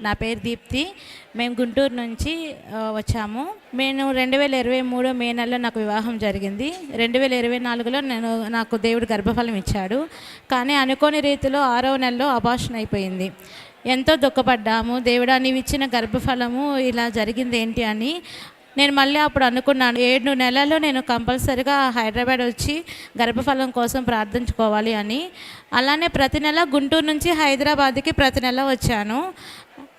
నా పేరు దీప్తి. మేము గుంటూరు నుంచి వచ్చాము. నేను 2023 మే నెలలో నాకు వివాహం జరిగింది. 2024లో నాకు దేవుడు గర్భఫలం ఇచ్చాడు. కానీ అనుకోని రీతిలో 6వ నెలలో అబార్షన్ అయిపోయింది. ఎంతో దుఃఖపడ్డాము. దేవుడా, నీవు ఇచ్చిన గర్భఫలము ఇలా జరిగింది ఏంటి అని. నేను మళ్ళీ అప్పుడు అనుకున్నాను, 7 నెలల్లో నేను కంపల్సరీగా హైదరాబాద్ వచ్చి గర్భఫలం కోసం ప్రార్థించుకోవాలి అని. అలానే ప్రతి నెల గుంటూరు నుంచి హైదరాబాద్కి ప్రతి నెల వచ్చాను.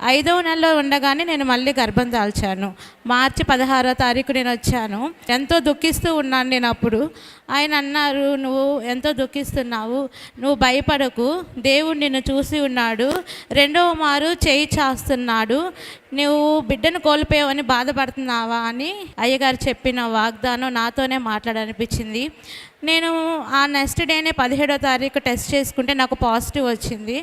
5వ నెలలో ఉండగానే నేను మళ్ళీ గర్భం దాల్చాను. మార్చి 16వ తారీఖు నేను వచ్చాను. ఎంతో దుఃఖిస్తూ ఉన్నాను నేను అప్పుడు. ఆయన అన్నారు, నువ్వు ఎంతో దుఃఖిస్తున్నావు, నువ్వు భయపడకు, దేవుడు నిన్ను చూసి ఉన్నాడు, 2వ మారు చేయి చాస్తున్నాడు, నువ్వు బిడ్డను కోల్పోయావని బాధపడుతున్నావా అని అయ్యగారు చెప్పిన వాగ్దానం నాతోనే మాట్లాడనిపించింది. నేను ఆ నెక్స్ట్ డేనే 17వ తారీఖు టెస్ట్ చేసుకుంటే నాకు పాజిటివ్ వచ్చింది.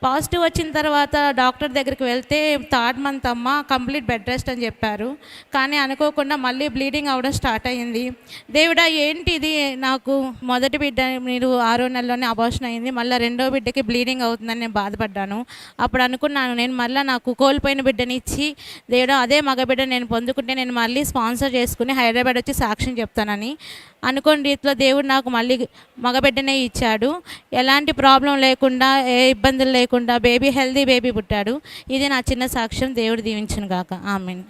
పాజిటివ్ వచ్చిన తర్వాత డాక్టర్ దగ్గరికి వెళ్తే 3rd మంత్ అమ్మ, కంప్లీట్ బెడ్ రెస్ట్ అని చెప్పారు. కానీ అనుకోకుండా మళ్ళీ బ్లీడింగ్ అవ్వడం స్టార్ట్ అయ్యింది. దేవుడా, ఏంటి ఇది, నాకు మొదటి బిడ్డ మీరు 6వ నెలలోనే అబార్షన్ అయింది, మళ్ళీ 2వ బిడ్డకి బ్లీడింగ్ అవుతుందని నేను బాధపడ్డాను. అప్పుడు అనుకున్నాను, నేను మళ్ళీ నాకు కోల్పోయిన బిడ్డని ఇచ్చి దేవుడా అదే మగబిడ్డ నేను పొందుకుంటే నేను మళ్ళీ స్పాన్సర్ చేసుకుని హైదరాబాద్ వచ్చి సాక్ష్యం చెప్తానని అనుకోని రీతిలో దేవుడు నాకు మళ్ళీ మగబిడ్డనే ఇచ్చాడు. ఎలాంటి ప్రాబ్లం లేకుండా, ఏ ఇబ్బందులు లేకుండా హెల్దీ బేబీ పుట్టాడు. ఇది నా చిన్న సాక్ష్యం. దేవుడు దీవించును గాక. ఆమేన్.